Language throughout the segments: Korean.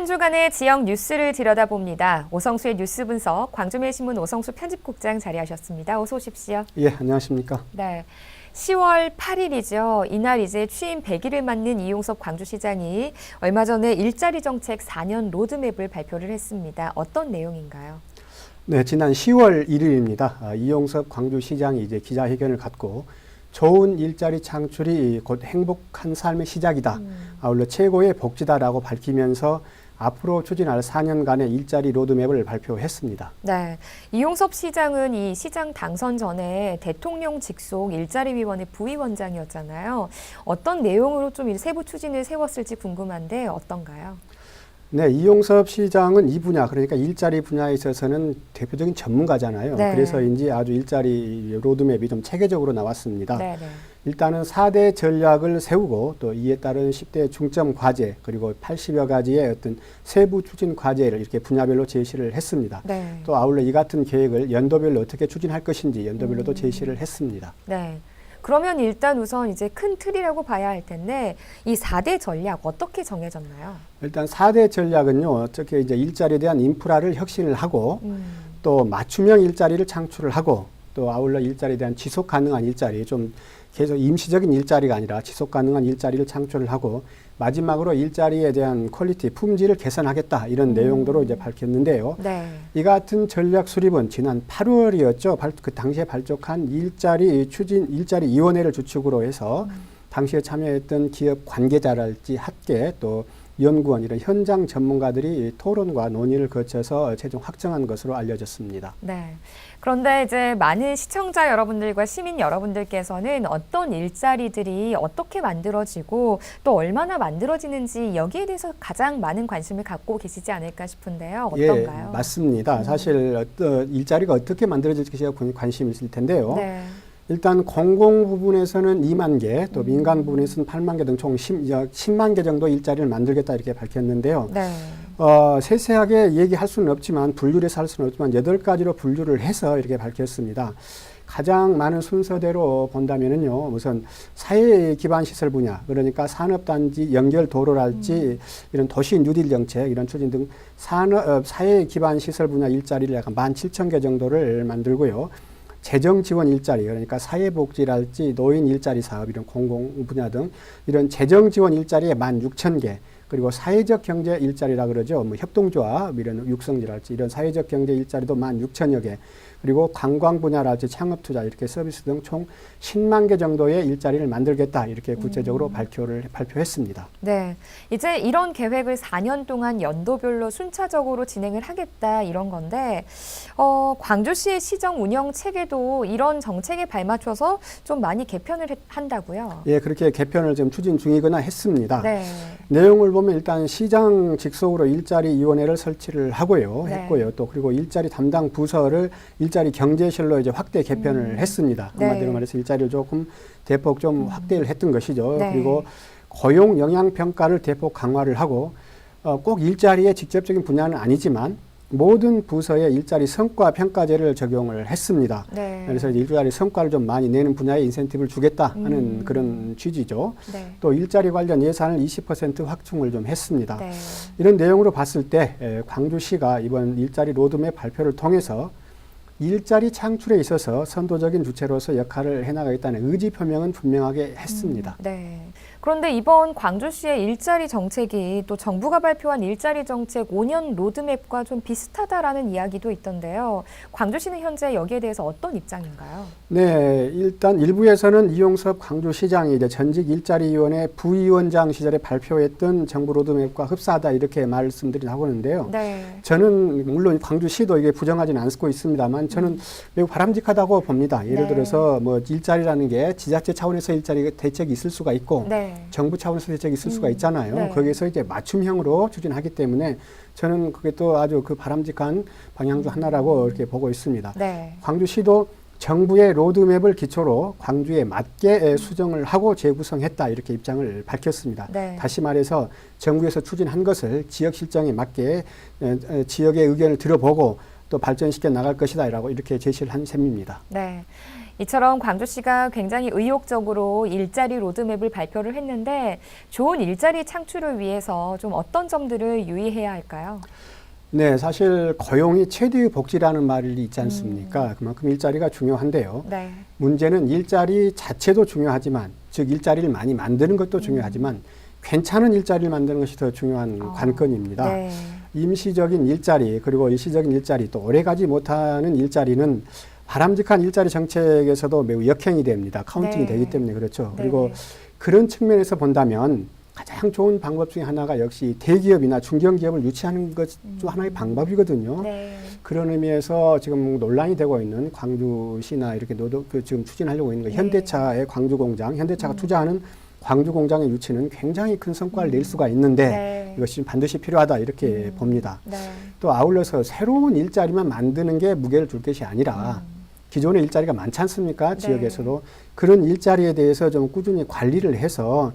한 주간의 지역 뉴스를 들여다봅니다. 오성수의 뉴스 분석, 광주매일신문 오성수 편집국장 자리하셨습니다. 어서 오십시오. 예, 안녕하십니까. 네. 10월 8일이죠. 이날 이제 취임 100일을 맞는 이용섭 광주시장이 얼마 전에 일자리 정책 4년 로드맵을 발표를 했습니다. 어떤 내용인가요? 네, 지난 10월 1일입니다. 이용섭 광주시장이 이제 기자회견을 갖고 좋은 일자리 창출이 곧 행복한 삶의 시작이다. 아울러 최고의 복지다라고 밝히면서 앞으로 추진할 4년간의 일자리 로드맵을 발표했습니다. 네, 이용섭 시장은 이 시장 당선 전에 대통령 직속 일자리위원회 부위원장이었잖아요. 어떤 내용으로 좀 세부 추진을 세웠을지 궁금한데 어떤가요? 네, 이용섭 시장은 이 분야, 그러니까 일자리 분야에 있어서는 대표적인 전문가잖아요. 네. 그래서인지 아주 일자리 로드맵이 좀 체계적으로 나왔습니다. 네, 네. 일단은 4대 전략을 세우고 또 이에 따른 10대 중점 과제 그리고 80여 가지의 어떤 세부 추진 과제를 이렇게 분야별로 제시를 했습니다. 네. 또 아울러 이 같은 계획을 연도별로 어떻게 추진할 것인지 연도별로도 제시를 했습니다. 네. 그러면 일단 우선 이제 큰 틀이라고 봐야 할 텐데 이 4대 전략 어떻게 정해졌나요? 일단 4대 전략은요, 어떻게 이제 일자리에 대한 인프라를 혁신을 하고 또 맞춤형 일자리를 창출을 하고 또 아울러 일자리에 대한 지속 가능한 일자리, 좀 계속 임시적인 일자리가 아니라 지속 가능한 일자리를 창출을 하고 마지막으로 일자리에 대한 퀄리티, 품질을 개선하겠다 이런 내용도로 이제 밝혔는데요. 네. 이 같은 전략 수립은 지난 8월이었죠. 그 당시에 발족한 일자리위원회를 주축으로 해서 당시에 참여했던 기업 관계자랄지 학계 또 연구원 이런 현장 전문가들이 토론과 논의를 거쳐서 최종 확정한 것으로 알려졌습니다. 네. 그런데 이제 많은 시청자 여러분들과 시민 여러분들께서는 어떤 일자리들이 어떻게 만들어지고 또 얼마나 만들어지는지 여기에 대해서 가장 많은 관심을 갖고 계시지 않을까 싶은데요. 어떤가요? 예, 맞습니다. 사실 일자리가 어떻게 만들어질지가 관심이 있을 텐데요. 네. 일단 공공 부분에서는 2만 개, 또 민간 부분에서는 8만 개 등 총 10만 개 정도 일자리를 만들겠다 이렇게 밝혔는데요. 네. 세세하게 얘기할 수는 없지만 분류를 해서 할 수는 없지만 8가지로 분류를 해서 이렇게 밝혔습니다. 가장 많은 순서대로 본다면은요, 우선 사회 기반 시설 분야, 그러니까 산업단지 연결 도로랄지 이런 도시 뉴딜 정책 이런 추진 등 사회 기반 시설 분야 일자리를 약간 17,000개 정도를 만들고요. 재정 지원 일자리, 그러니까 사회복지랄지 노인 일자리 사업 이런 공공 분야 등 이런 재정 지원 일자리에 16,000개, 그리고 사회적 경제 일자리라 그러죠. 뭐 협동조합 이런 육성지랄지 이런 사회적 경제 일자리도 16,000여 개, 그리고 관광 분야랄지 창업 투자 이렇게 서비스 등 총 10만 개 정도의 일자리를 만들겠다 이렇게 구체적으로 발표했습니다. 네. 이제 이런 계획을 4년 동안 연도별로 순차적으로 진행을 하겠다 이런 건데 광주시의 시정 운영 체계도 이런 정책에 발맞춰서 좀 많이 개편을 한다고요? 예, 그렇게 개편을 지금 추진 중이거나 했습니다. 네. 내용을 보면 일단 시장 직속으로 일자리위원회를 설치를 하고요, 네. 했고요. 또 그리고 일자리 담당 부서를 일자리 경제실로 이제 확대 개편을 했습니다. 네. 한마디로 말해서 일자리를 조금 대폭 좀 확대를 했던 것이죠. 네. 그리고 고용 영향 평가를 대폭 강화를 하고 꼭 일자리의 직접적인 분야는 아니지만 모든 부서에 일자리 성과 평가제를 적용을 했습니다. 네. 그래서 일자리 성과를 좀 많이 내는 분야에 인센티브를 주겠다 하는 그런 취지죠. 네. 또 일자리 관련 예산을 20% 확충을 좀 했습니다. 네. 이런 내용으로 봤을 때 광주시가 이번 일자리 로드맵 발표를 통해서 일자리 창출에 있어서 선도적인 주체로서 역할을 해나가겠다는 의지 표명은 분명하게 했습니다. 네. 그런데 이번 광주시의 일자리 정책이 또 정부가 발표한 일자리 정책 5년 로드맵과 좀 비슷하다라는 이야기도 있던데요. 광주시는 현재 여기에 대해서 어떤 입장인가요? 네, 일단 일부에서는 이용섭 광주시장이 이제 전직 일자리위원회 부위원장 시절에 발표했던 정부 로드맵과 흡사하다 이렇게 말씀드리긴 하고 있는데요. 네. 저는 물론 광주시도 이게 부정하지는 않고 있습니다만 저는 매우 바람직하다고 봅니다. 예를 네. 들어서 뭐 일자리라는 게 지자체 차원에서 일자리 대책이 있을 수가 있고 네. 정부 차원에서 대책이 있을 수가 있잖아요. 네. 거기에서 이제 맞춤형으로 추진하기 때문에 저는 그게 또 아주 그 바람직한 방향 중 하나라고 이렇게 보고 있습니다. 네. 광주시도 정부의 로드맵을 기초로 광주에 맞게 수정을 하고 재구성했다 이렇게 입장을 밝혔습니다. 네. 다시 말해서 정부에서 추진한 것을 지역 실정에 맞게 지역의 의견을 들어보고 또 발전시켜 나갈 것이다 라고 이렇게 제시를 한 셈입니다. 네. 이처럼 광주시가 굉장히 의욕적으로 일자리 로드맵을 발표를 했는데 좋은 일자리 창출을 위해서 좀 어떤 점들을 유의해야 할까요? 네, 사실 고용이 최대의 복지라는 말이 있지 않습니까? 그만큼 일자리가 중요한데요. 네. 문제는 일자리 자체도 중요하지만, 즉 일자리를 많이 만드는 것도 중요하지만 괜찮은 일자리를 만드는 것이 더 중요한 관건입니다. 네. 임시적인 일자리, 그리고 일시적인 일자리, 또 오래가지 못하는 일자리는 바람직한 일자리 정책에서도 매우 역행이 됩니다. 카운팅이 네. 되기 때문에 그렇죠. 네. 그리고 그런 측면에서 본다면 가장 좋은 방법 중에 하나가 역시 대기업이나 중견기업을 유치하는 것도 하나의 방법이거든요. 네. 그런 의미에서 지금 논란이 되고 있는 광주시나 이렇게 지금 추진하려고 있는 거 네. 현대차의 광주 공장, 현대차가 투자하는 광주 공장의 유치는 굉장히 큰 성과를 낼 수가 있는데 네. 이것이 반드시 필요하다 이렇게 봅니다. 네. 또 아울러서 새로운 일자리만 만드는 게 무게를 둘 것이 아니라 기존의 일자리가 많지 않습니까? 네. 지역에서도 그런 일자리에 대해서 좀 꾸준히 관리를 해서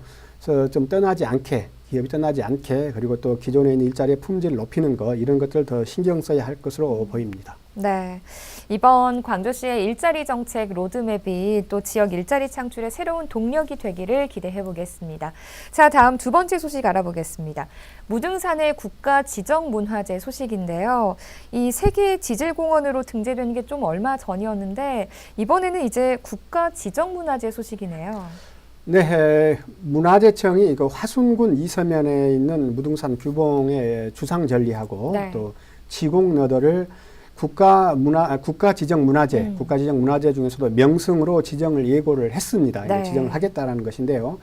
좀 떠나지 않게, 기업이 떠나지 않게, 그리고 또 기존에 있는 일자리의 품질을 높이는 것, 이런 것들을 더 신경 써야 할 것으로 보입니다. 네. 이번 광주시의 일자리 정책 로드맵이 또 지역 일자리 창출의 새로운 동력이 되기를 기대해 보겠습니다. 자, 다음 두 번째 소식 알아보겠습니다. 무등산의 국가 지정 문화재 소식인데요. 이 세계 지질공원으로 등재된 게 좀 얼마 전이었는데 이번에는 이제 국가 지정 문화재 소식이네요. 네, 문화재청이 그 화순군 이서면에 있는 무등산 규봉의 주상절리하고 네. 또 지곡너더를 국가 지정 문화재 중에서도 명승으로 지정을 예고를 했습니다. 네. 지정을 하겠다라는 것인데요.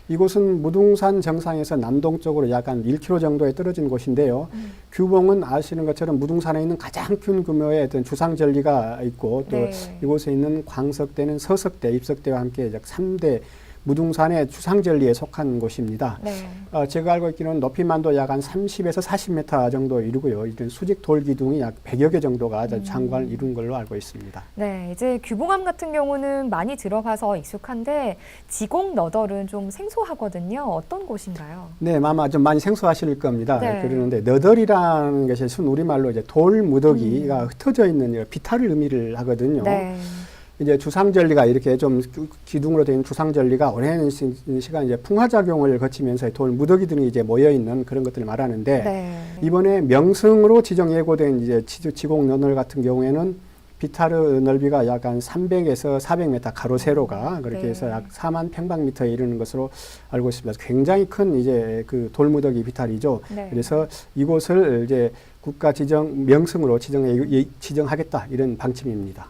이곳은 무등산 정상에서 남동쪽으로 약 한 1km 정도에 떨어진 곳인데요. 규봉은 아시는 것처럼 무등산에 있는 가장 큰 규모의 어떤 주상절리가 있고 또 네. 이곳에 있는 광석대는 서석대, 입석대와 함께 약 3대 무등산의 주상절리에 속한 곳입니다. 네. 제가 알고 있기로는 높이만도 약 한 30에서 40m 정도 이루고요. 이런 수직 돌 기둥이 약 100여 개 정도가 장관을 이룬 걸로 알고 있습니다. 네, 이제 규봉암 같은 경우는 많이 들어봐서 익숙한데 지곡너덜은 좀 생소하거든요. 어떤 곳인가요? 네, 아마 좀 많이 생소하실 겁니다. 네. 그러는데 너덜이라는 것이 순우리말로 이제 돌 무더기가 흩어져 있는 비탈을 의미를 하거든요. 네. 이제 주상절리가 이렇게 좀 기둥으로 된 주상절리가 오랜 시간 이제 풍화작용을 거치면서 돌 무더기들이 이제 모여 있는 그런 것들을 말하는데 네. 이번에 명승으로 지정 예고된 이제 지곡너덜 같은 경우에는 비탈의 넓이가 약 한 300에서 400m 가로 세로가 그렇게 네. 해서 약 4만 평방미터에 이르는 것으로 알고 있습니다. 굉장히 큰 이제 그 돌무더기 비탈이죠. 네. 그래서 이곳을 이제 국가 지정 명승으로 지정하겠다 이런 방침입니다.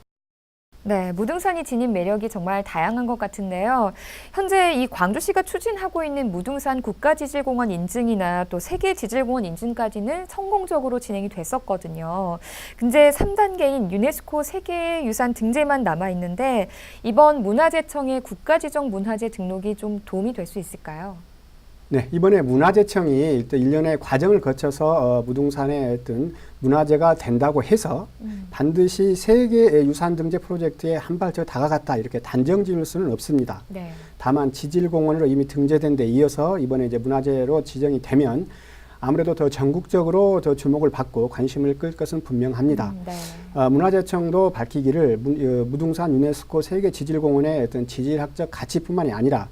네, 무등산이 지닌 매력이 정말 다양한 것 같은데요. 현재 이 광주시가 추진하고 있는 무등산 국가지질공원 인증이나 또 세계지질공원 인증까지는 성공적으로 진행이 됐었거든요. 근데 3단계인 유네스코 세계유산 등재만 남아있는데 이번 문화재청의 국가지정 문화재 등록이 좀 도움이 될 수 있을까요? 네, 이번에 문화재청이 일단 일련의 과정을 거쳐서 무등산의 어떤 문화재가 된다고 해서 반드시 세계 유산 등재 프로젝트에 한 발짝 다가갔다 이렇게 단정 지을 수는 없습니다. 네. 다만 지질공원으로 이미 등재된 데 이어서 이번에 이제 문화재로 지정이 되면 아무래도 더 전국적으로 더 주목을 받고 관심을 끌 것은 분명합니다. 네. 문화재청도 밝히기를 무등산 유네스코 세계 지질공원의 어떤 지질학적 가치뿐만이 아니라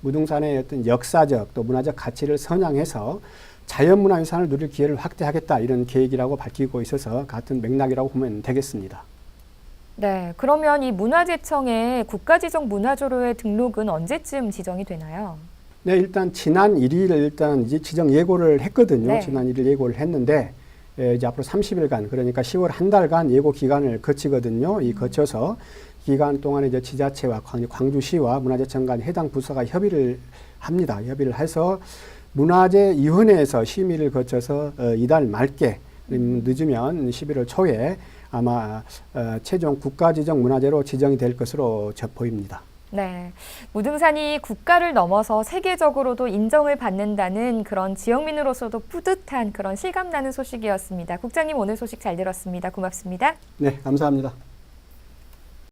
무등산의 어떤 역사적 또 문화적 가치를 선양해서 자연문화유산을 누릴 기회를 확대하겠다 이런 계획이라고 밝히고 있어서 같은 맥락이라고 보면 되겠습니다. 네, 그러면 이 문화재청의 국가지정 문화재로의 등록은 언제쯤 지정이 되나요? 네, 일단 지난 1일 일단 이제 지정 예고를 했거든요. 네. 지난 1일 예고를 했는데 이제 앞으로 30일간 그러니까 10월 한 달간 예고 기간을 거치거든요. 이 거쳐서 기간 동안에 이제 지자체와 광주시와 문화재청 간 해당 부서가 협의를 합니다. 협의를 해서 문화재위원회에서 심의를 거쳐서 이달 말께 늦으면 11월 초에 아마 최종 국가지정 문화재로 지정이 될 것으로 보입니다. 네, 무등산이 국가를 넘어서 세계적으로도 인정을 받는다는 그런 지역민으로서도 뿌듯한 그런 실감나는 소식이었습니다. 국장님 오늘 소식 잘 들었습니다. 고맙습니다. 네, 감사합니다.